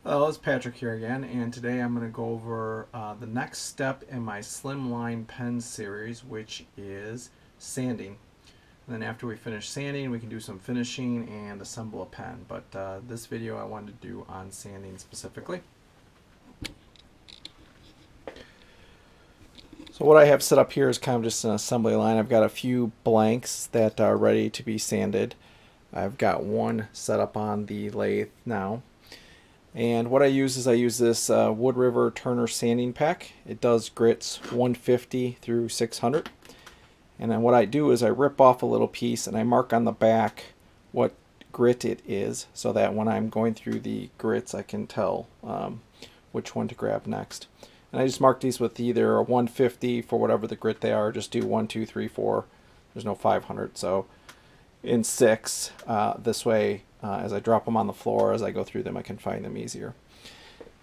Hello, it's Patrick here again, and today I'm going to go over the next step in my Slimline pen series, which is sanding. And then after we finish sanding, we can do some finishing and assemble a pen. But this video I wanted to do on sanding specifically. So what I have set up here is kind of just an assembly line. I've got a few blanks that are ready to be sanded. I've got one set up on the lathe now. And what I use is this Wood River Turner sanding pack. It does grits 150 through 600. And then what I do is I rip off a little piece and I mark on the back what grit it is, so that when I'm going through the grits I can tell which one to grab next. And I just mark these with either a 150 for whatever the grit they are. Just do 1, 2, 3, 4. There's no 500, so in 6. This way, as I drop them on the floor, as I go through them, I can find them easier.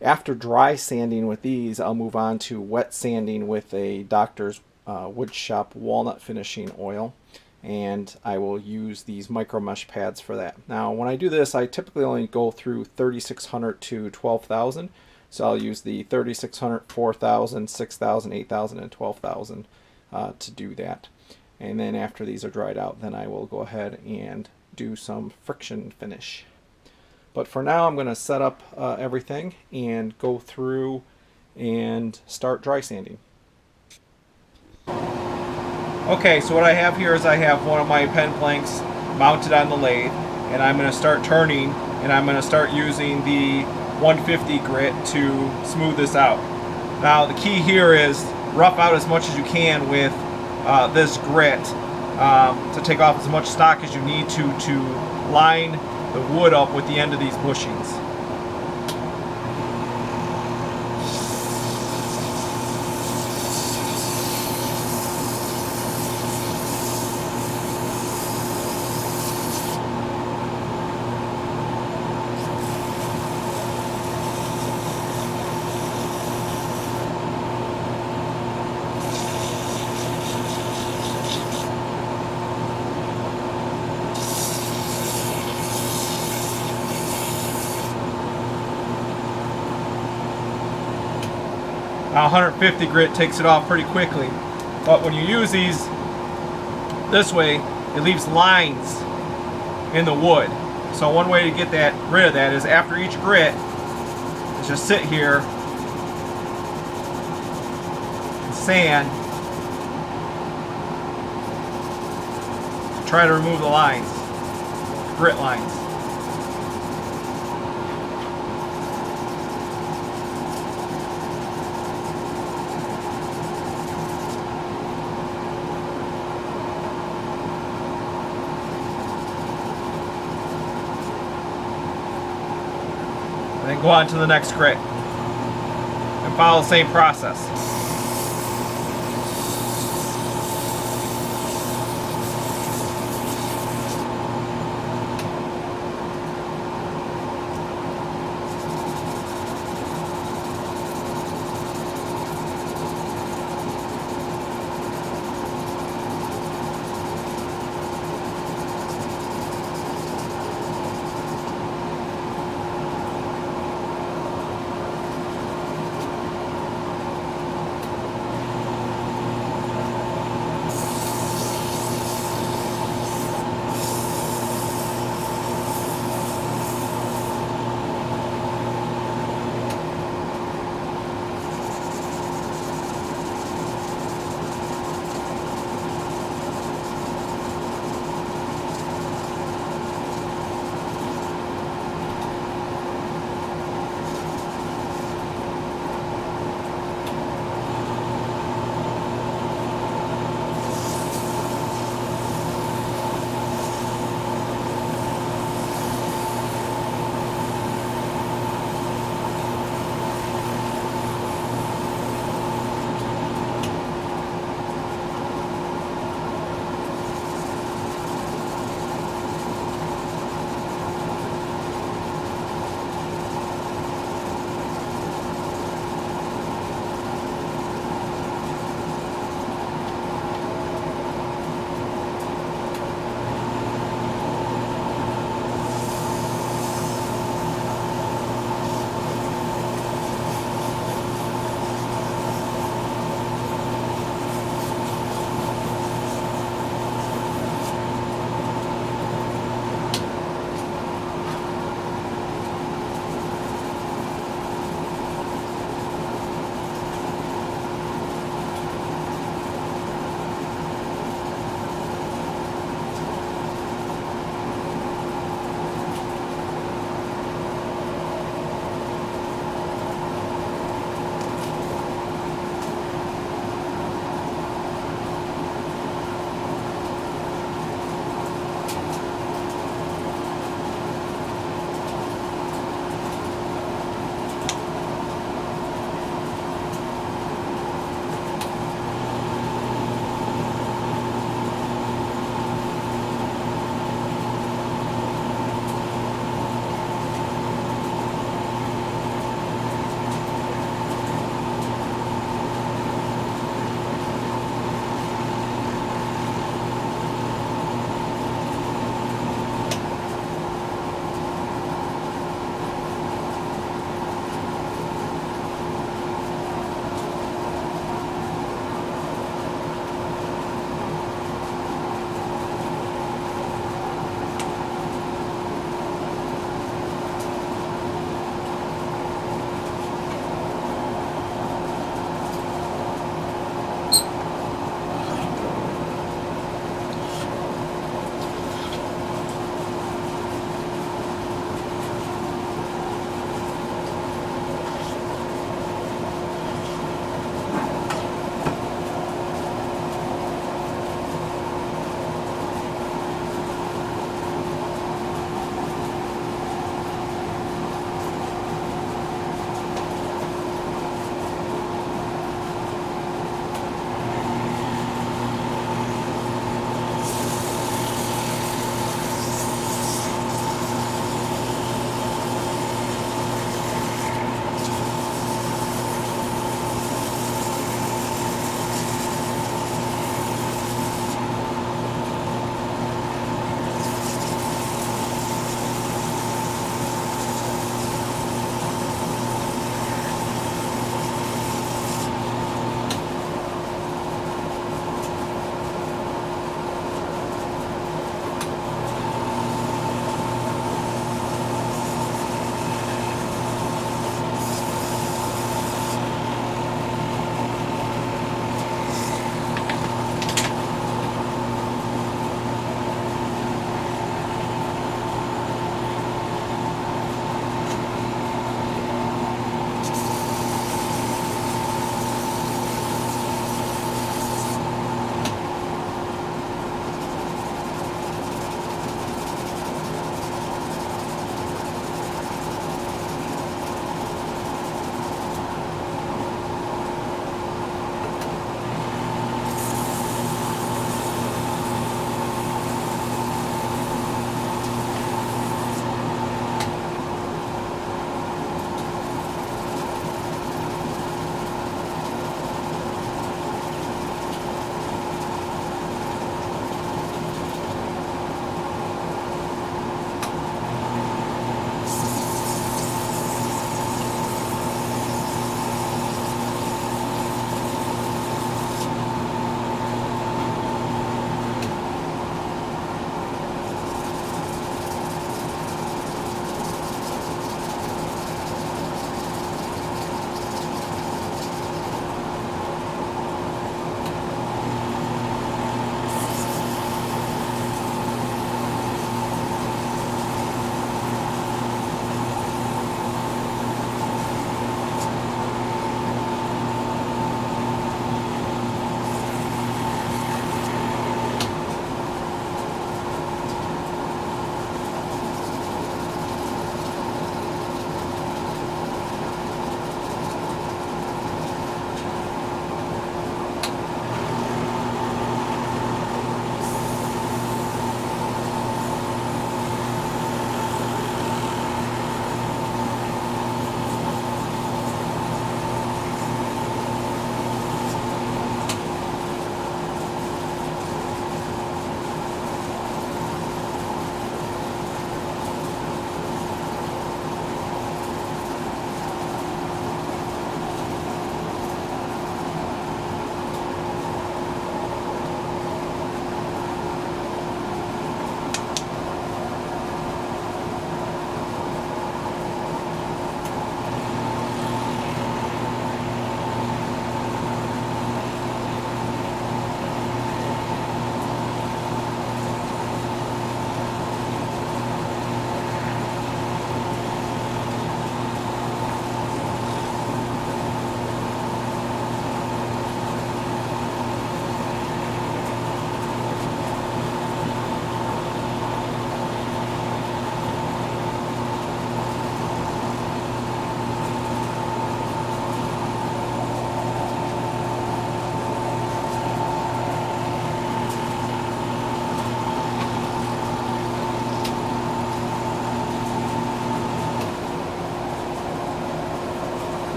After dry sanding with these, I'll move on to wet sanding with a Doctor's Woodshop Walnut finishing oil, and I will use these micro mesh pads for that. Now, when I do this, I typically only go through 3600 to 12,000, so I'll use the 3600, 4000, 6000, 8000, and 12,000 to do that. And then after these are dried out, then I will go ahead and do some friction finish. But for now, I'm going to set up everything and go through and start dry sanding. Okay, so what I have here is I have one of my pen blanks mounted on the lathe, and I'm going to start turning, and I'm going to start using the 150 grit to smooth this out. Now the key here is rough out as much as you can with this grit to take off as much stock as you need to line the wood up with the end of these bushings. Now 150 grit takes it off pretty quickly, but when you use these this way, it leaves lines in the wood. So one way to get rid of that is after each grit, is just sit here and sand. Try to remove the lines, grit lines. And then go on to the next grit and follow the same process.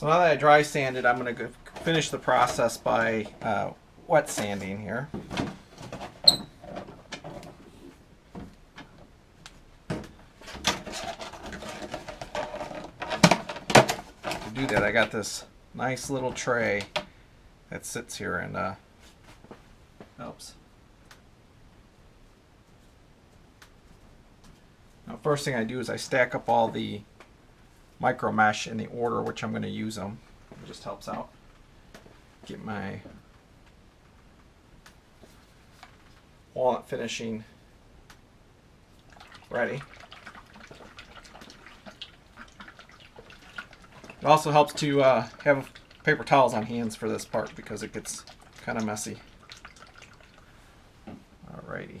So now that I dry sanded, I'm going to finish the process by wet sanding here. To do that, I got this nice little tray that sits here and helps. Now, first thing I do is I stack up all the micro mesh in the order which I'm going to use them. It just helps out. Get my walnut finishing ready. It also helps to have paper towels on hands for this part because it gets kind of messy. Alrighty.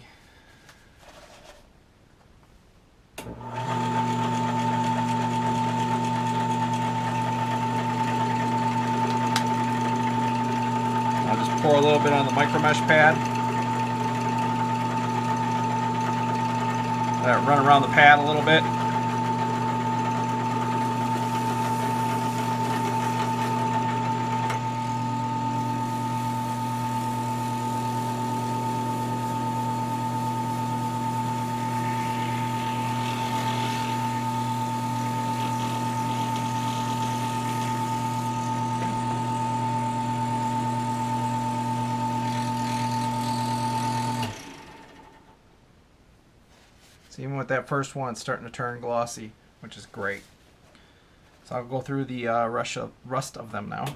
I'll just pour a little bit on the micro mesh pad. Let it run around the pad a little bit. So even with that first one, it's starting to turn glossy, which is great. So I'll go through the rust of them now.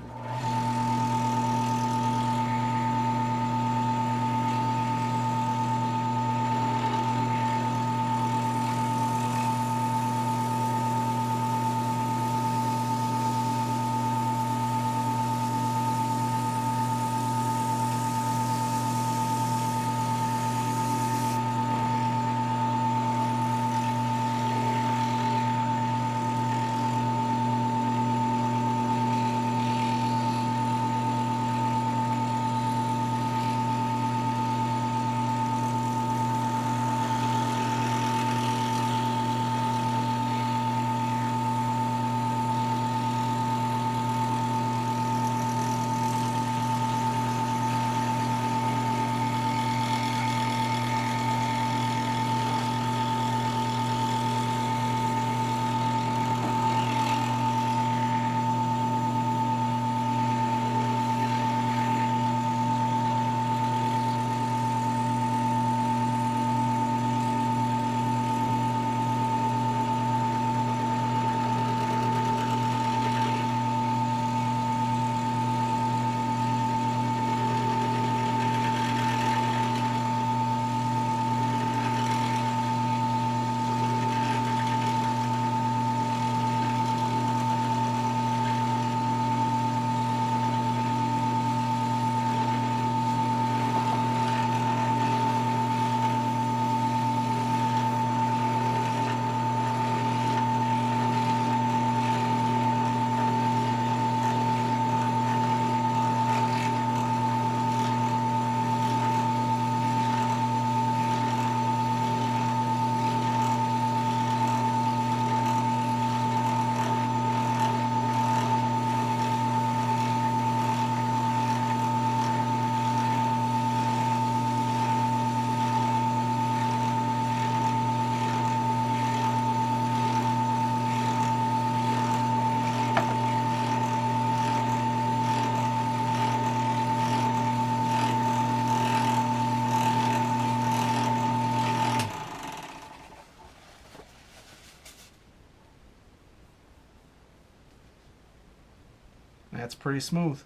That's pretty smooth.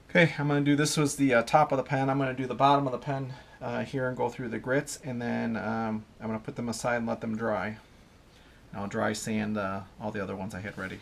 Okay, I'm going to do, this was the top of the pen. I'm going to do the bottom of the pen here and go through the grits, and then I'm going to put them aside and let them dry. And I'll dry sand all the other ones I had ready.